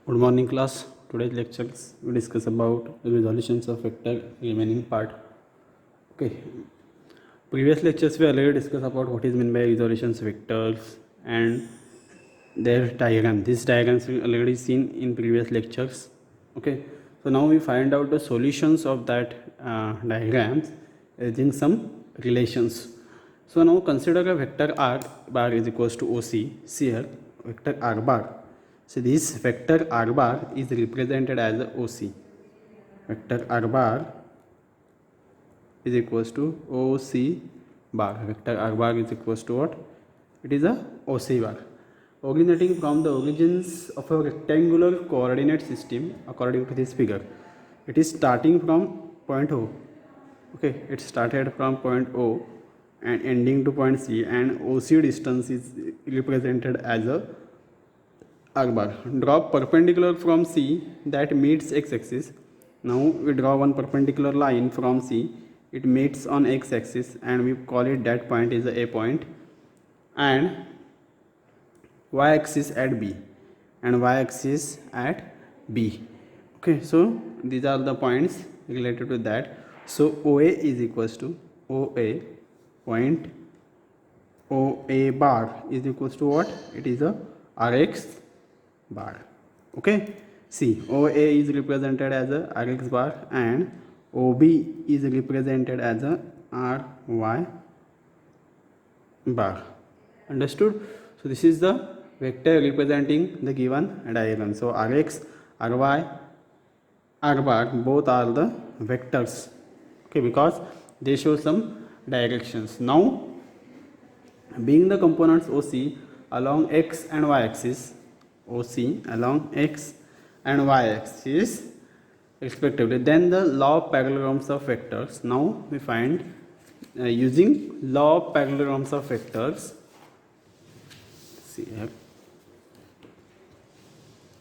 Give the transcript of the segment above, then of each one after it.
Good morning class. Today's lectures we discuss about the resolutions of vector remaining part. Okay. Previous lectures we already discussed about what is meant by resolutions vectors and their diagram. These diagrams we already seen in previous lectures. Okay. So now we find out the solutions of that diagrams using some relations. So now consider a vector r bar is equals to OC. See here vector r bar. So this vector r bar is represented as a OC. Vector r bar is equals to OC bar. Vector r bar is equals to what? It is a OC bar. Originating from the origins of a rectangular coordinate system according to this figure. It is starting from point O. Okay, it started from point O and ending to point C, and OC distance is represented as a r bar. Draw perpendicular from C that meets x-axis. Now we draw one perpendicular line from C. It meets on x-axis and we call it that point is a point, and y-axis at B and y-axis at B. Okay, so these are the points related to that. So OA is equals to OA point OA bar is equals to what? It is a Rx bar. Okay, see OA is represented as a Rx bar and OB is represented as a Ry bar. Understood? So this is the vector representing the given diagram. So Rx, Ry, R bar both are the vectors. Okay, because they show some directions. Now being the components OC along x and y axis, OC along x and y axis respectively, then the law of parallelograms of vectors. Now we find using law of parallelograms of vectors. See here,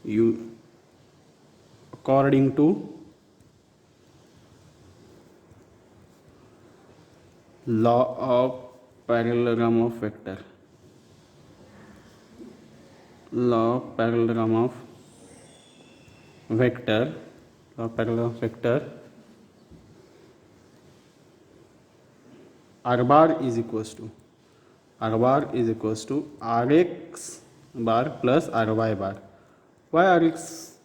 you according to law of parallelogram of vector, law of parallelogram of vector, law of parallelogram of vector, r bar is equals to Rx bar plus Ry bar. Why Rx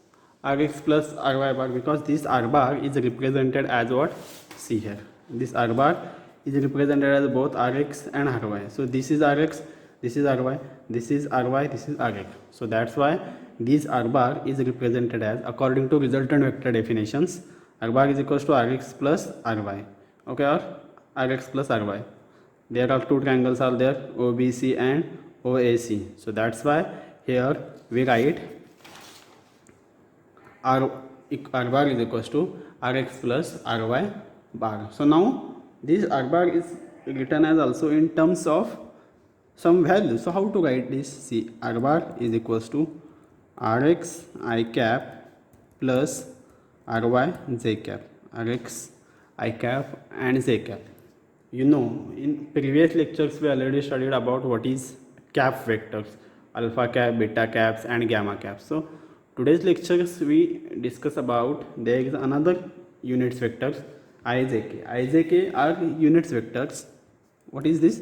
plus Ry bar? Because this r bar is represented as what? See here, this r bar is represented as both Rx and Ry. So this is Rx, this is Ry, this is Ry, this is Rx. So that's why this r bar is represented as, according to resultant vector definitions, r bar is equals to Rx plus Ry. Okay, or Rx plus Ry. There are two triangles are there, OBC and OAC. So that's why here we write r bar is equals to Rx plus Ry bar. So now this r bar is written as also in terms of some value. So how to write this? See, r bar is equals to Rx I cap plus Ry j cap, Rx I cap and j cap. You know, in previous lectures we already studied about what is cap vectors, alpha cap, beta caps and gamma caps. So today's lectures we discuss about there is another units vectors, ijk. Ijk are units vectors. What is this?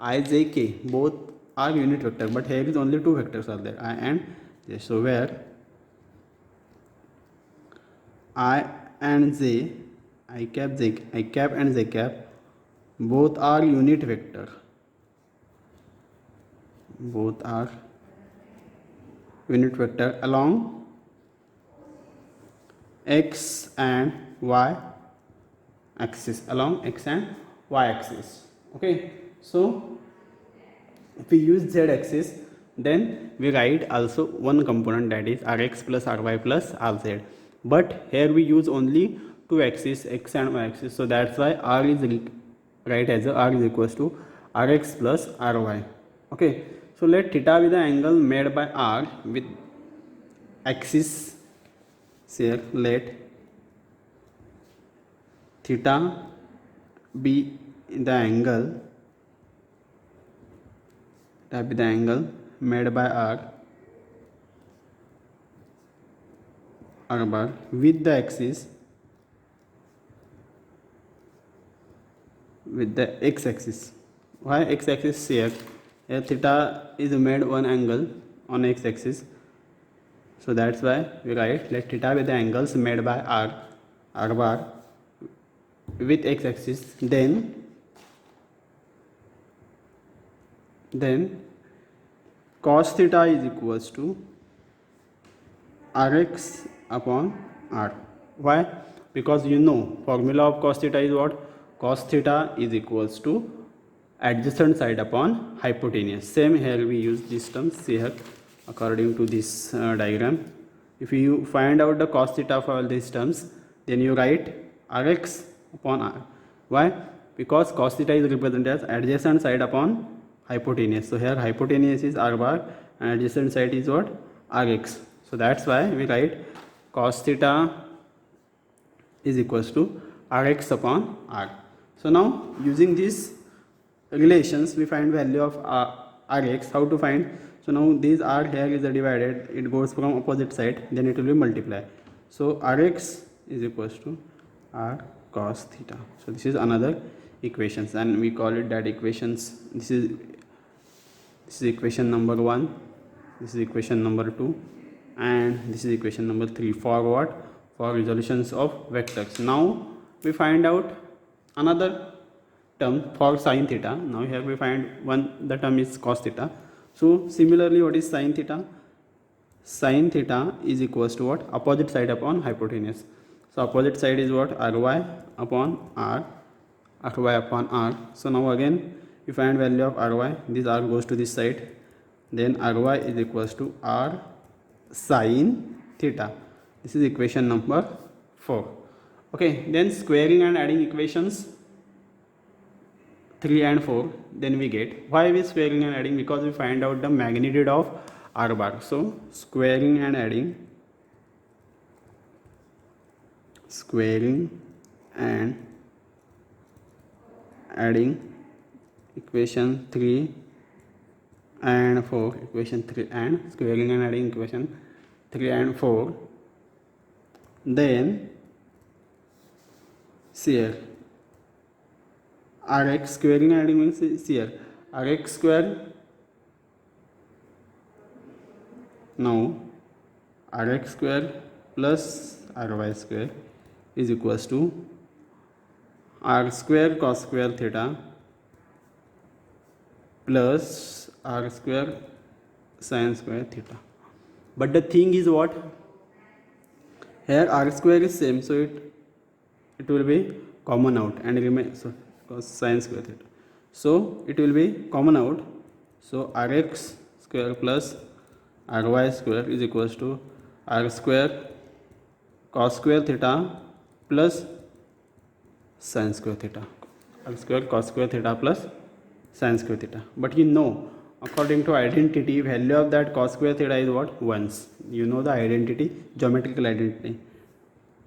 Ijk, both are unit vector, but here is only two vectors are there, I and j. So where I and j, I cap and j cap both are unit vector, both are unit vector along x and y axis, along x and y axis. Okay, so if we use z axis, then we write also one component, that is Rx plus Ry plus Rz, but here we use only two axes, x and y axis. So that's why r is write as r is equals to Rx plus Ry. Okay, so let theta be the angle made by r with axis. Here let theta be the angle made by r r bar with the axis, with the x-axis. Why x-axis here? Here theta is made one angle on x-axis, so that's why we write let theta with the angles made by r bar with x-axis. Then cos theta is equals to rx upon r. Why? Because you know formula of cos theta is what? Cos theta is equals to adjacent side upon hypotenuse. Same here we use these terms here according to this diagram. If you find out the cos theta for all these terms, then you write rx upon r. Why? Because cos theta is represented as adjacent side upon hypotenuse. So here hypotenuse is r bar and adjacent side is what? Rx. So that's why we write cos theta is equals to rx upon r. So now using these relations we find value of rx. How to find? So now these r here is divided, it goes from opposite side, then it will be multiplied. So rx is equals to r cos theta. So this is another equations and we call it that equations. This is equation number 1, this is equation number 2, and this is equation number 3 for what? For resolutions of vectors. Now we find out another term for sin theta. Now here we find one, the term is cos theta. So similarly, what is sin theta? Sin theta is equals to what? Opposite side upon hypotenuse. So opposite side is what? Ry upon r, ry upon r. So now again we find value of ry, this r goes to this side, then ry is equals to r sin theta. This is equation number 4. Okay, then squaring and adding equations 3 and 4, then we get, why we squaring and adding? Because we find out the magnitude of r bar. So squaring and adding equation 3 and 4, equation 3 and squaring and adding equation 3 and 4. Then see here rx squaring and adding means here rx square. Now rx square plus ry square is equals to r square cos square theta plus r square sin square theta. But the thing is what? Here r square is same, so it will be common out and remain, so cos sin square theta. So it will be common out. So rx square plus ry square is equals to r square cos square theta plus sin square theta. R square cos square theta plus sin square theta. But you know, according to identity, value of that cos square theta is what? Once. You know the identity, geometrical identity.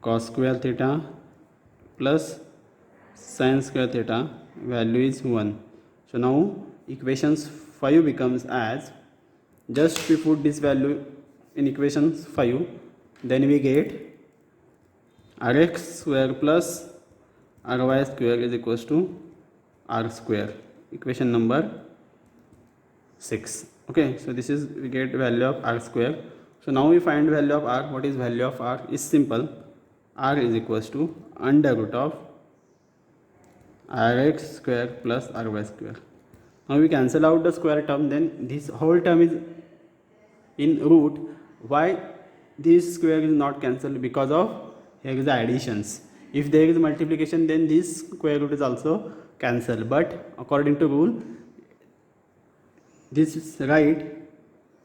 Cos square theta plus sin square theta value is 1. So now equations 5 becomes as, just we put this value in equations 5, then we get rx square plus ry square is equals to r square, equation number 6. Okay, so this is, we get value of r square. So now we find value of r. What is value of r? Is simple. R is equals to under root of rx square plus ry square. Now we cancel out the square term, then this whole term is in root. Why this square is not cancelled? Because of here is the additions. If there is multiplication, then this square root is also cancelled. But according to rule, this is right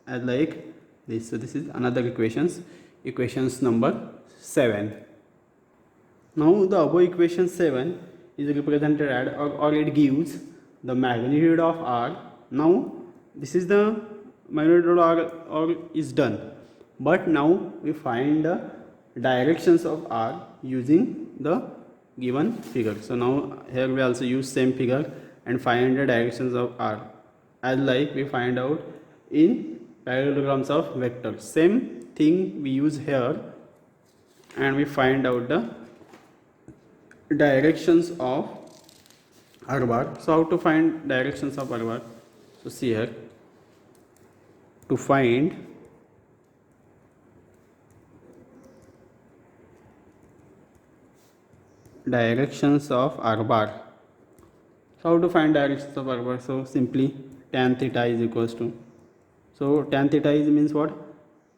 as like this. So this is another equations number 7. Now the above equation 7 is represented at, or it gives the magnitude of r. Now this is the magnitude of r is done, but now we find the directions of r using the given figure. So now here we also use same figure and find the directions of r as like we find out in parallelograms of vectors. Same thing we use here and we find out the directions of r bar. So how to find directions of r bar? So see here, to find directions of r bar. So how to find directions of r bar? So simply tan theta is equals to, so tan theta is means what?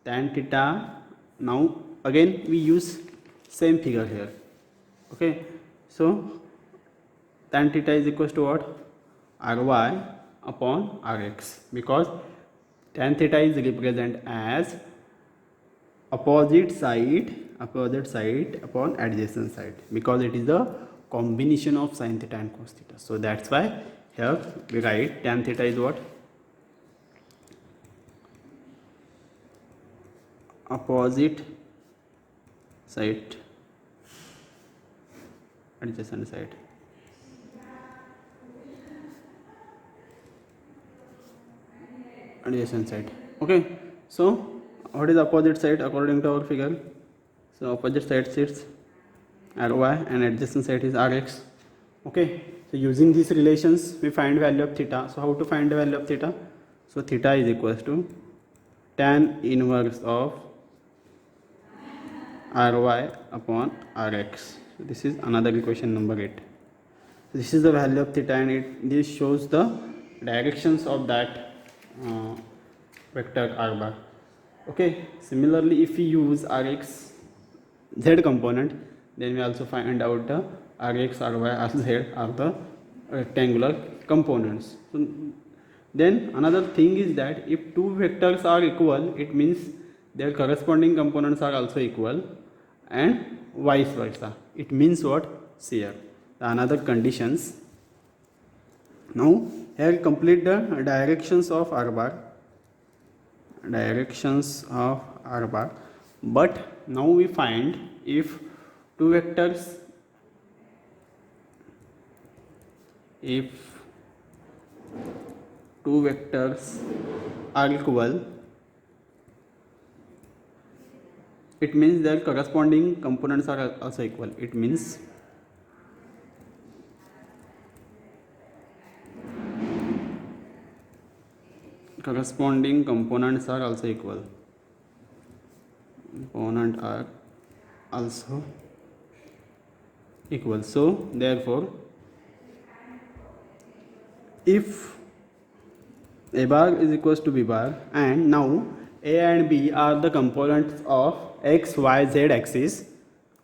Tan theta, now again we use same figure here. Okay, so tan theta is equals to what? Ry upon rx, because tan theta is represented as opposite side upon adjacent side, because it is the combination of sin theta and cos theta. So that's why here we write tan theta is what? Opposite side adjacent side. Adjacent side. Okay, so what is opposite side according to our figure? So opposite side sits ry and adjacent side is rx. Okay, so using these relations we find value of theta. So how to find the value of theta? So theta is equals to tan inverse of ry upon rx. So this is another equation number 8. So this is the value of theta, and this shows the directions of that vector r bar. Okay, similarly if we use rx z component, then we also find out the rx, ry, rz are the rectangular components. So then another thing is that if two vectors are equal, it means their corresponding components are also equal, and vice versa. It means what? See here the another conditions. Now here complete the directions of r bar, but now we find if two vectors are equal, it means their corresponding components are also equal. It means corresponding components are also equal. Component are also equal. So therefore if a bar is equals to b bar, and now a and b are the components of x, y, z axis,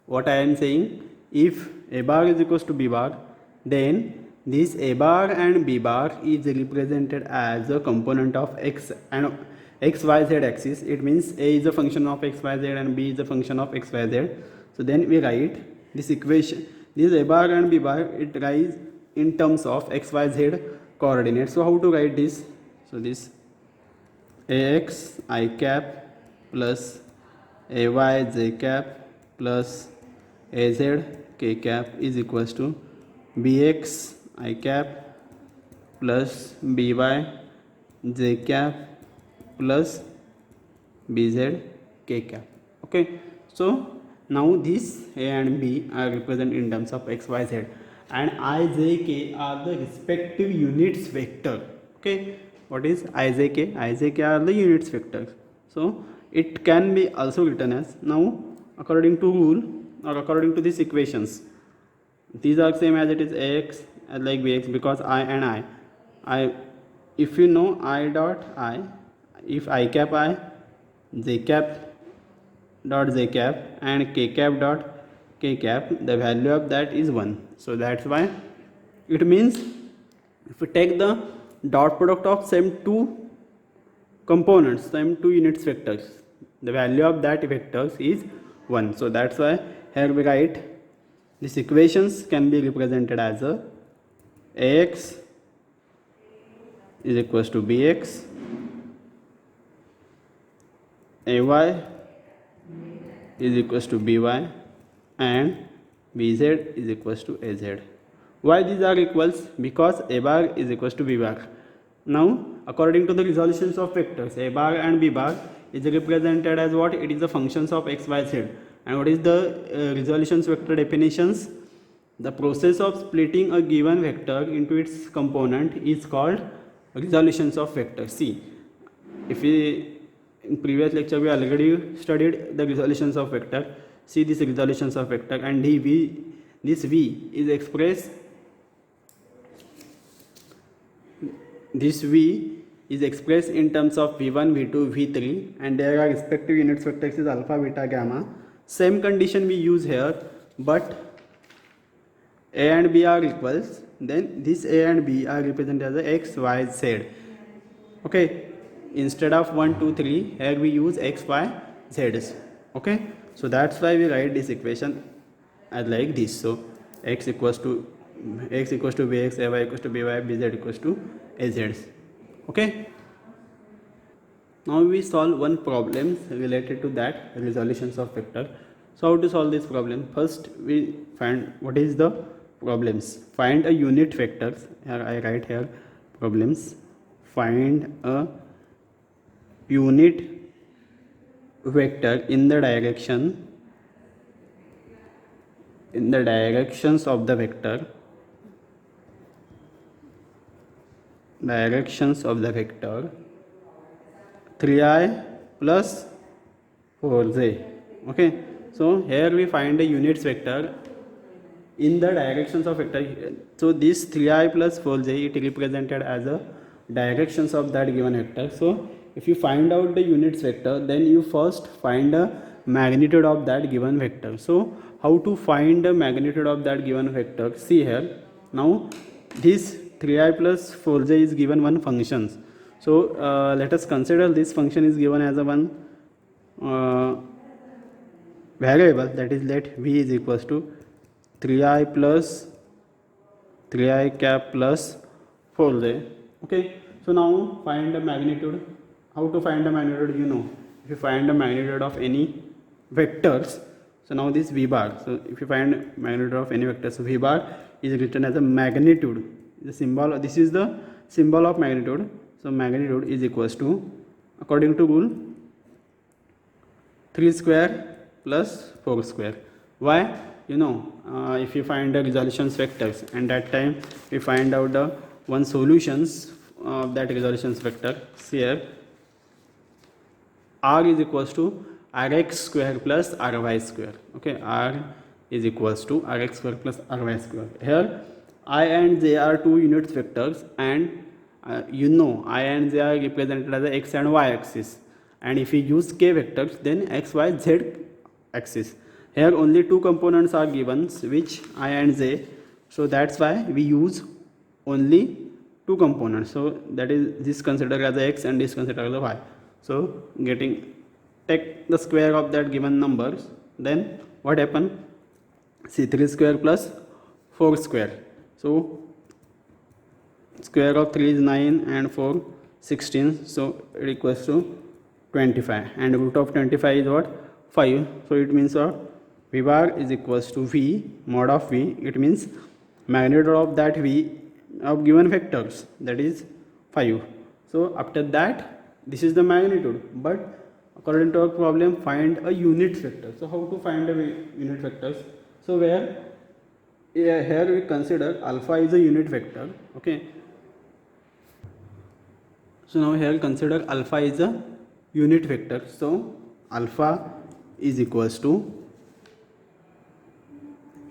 what I am saying, if a bar is equals to b bar, then this a bar and b bar is represented as a component of x and x, y, z axis. It means a is a function of x, y, z and b is a function of x, y, z. So then we write this equation, this a bar and b bar, it rise in terms of x, y, z coordinates. So how to write this? So this ax I cap plus ay j cap plus az k cap is equals to bx I cap plus by j cap plus bz k cap. Okay, so now this a and b are represented in terms of x, y, z, and I, j, k are the respective units vector. Okay, what is I, j, k? I, j, k are the units vectors. So it can be also written as, now according to rule or according to these equations, these are same as it is ax like bx, because I and I if you know I dot I, if I cap I, j cap dot j cap and k cap dot k cap, the value of that is 1. So that's why it means if we take the dot product of same two components, same two units vectors, the value of that vectors is 1. So that's why here we write these equations can be represented as a ax is equals to bx, ay is equals to by, and bz is equals to az. Why these are equals? Because a bar is equals to b bar. Now according to the resolutions of vectors, a bar and b bar is represented as what? It is the functions of x, y, z, And what is the resolutions vector definitions? The process of splitting a given vector into its component is called resolutions of vector. See, if we in previous lecture we already studied the resolutions of vector. See this resolutions of vector, and this v is expressed. This v is expressed in terms of v1, v2, v3, and their respective units vectors is alpha, beta, gamma. Same condition we use here, but a and b are equals, then this a and b are represented as a x, y, z. Okay, instead of 1, 2, 3, here we use x, y, z. Okay, so that's why we write this equation as like this. So x equals to bx, ay equals to by, bz equals to az. Okay, now we solve one problem related to that, resolutions of vector. So how to solve this problem? First we find what is the problems. Find a unit vectors. Here I write here problems. Find a unit vector in the directions of the vector, directions of the vector 3i plus 4j. Okay, so here we find a units vector in the directions of vector. So this 3i plus 4j, it represented as a directions of that given vector. So if you find out the units vector, then you first find the magnitude of that given vector. So how to find the magnitude of that given vector? See here, now this 3i plus 4j is given one functions. So let us consider this function is given as a one variable, that is let v is equals to 3i plus 3i cap plus 4j. Okay, so now find the magnitude. How to find the magnitude? You know, if you find the magnitude of any vectors, so now this v bar, so if you find magnitude of any vector, so v bar is written as a magnitude, the symbol, this is the symbol of magnitude. So magnitude is equals to, according to rule, 3 square plus 4 square. Why? You know, if you find the resolutions vectors, and that time we find out the one solutions of that resolutions vector. See here, r is equals to rx square plus ry square. Okay, r is equals to rx square plus ry square. Here I and j are two units vectors, and you know I and j are represented as the x and y axis, and if we use k vectors, then x, y, z axis. Here only two components are given, which I and j, so that's why we use only two components. So that is this considered as the x and this considered as the y. So take the square of that given numbers, then what happen? See, 3 square plus 4 square. So square of 3 is 9 and 4 16, so it equals to 25, and root of 25 is what? 5. So it means what? V bar is equals to v mod of v. It means magnitude of that v of given vectors, that is 5. So after that, this is the magnitude, but according to our problem, find a unit vector. So how to find a unit vectors? So where here we consider alpha is a unit vector. Okay, so now here consider alpha is a unit vector. So alpha is equals to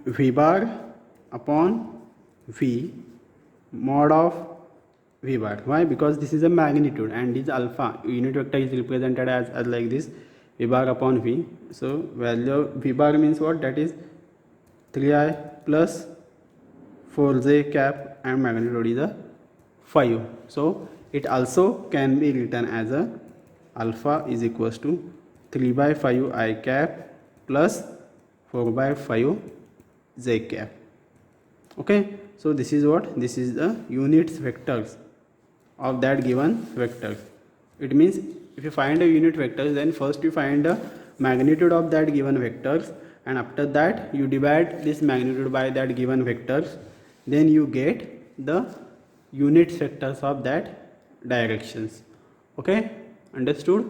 v bar upon v mod of v bar. Why? Because this is a magnitude, and this alpha unit vector is represented as like this, v bar upon v. So value of v bar means what? That is 3i plus 4j cap, and magnitude is a 5. So it also can be written as a alpha is equals to 3 by 5 I cap plus 4 by 5 j cap. Okay, so this is what? This is the units vectors of that given vector. It means if you find a unit vector, then first you find the magnitude of that given vectors, and after that you divide this magnitude by that given vectors, then you get the unit vectors of that directions. Okay, understood?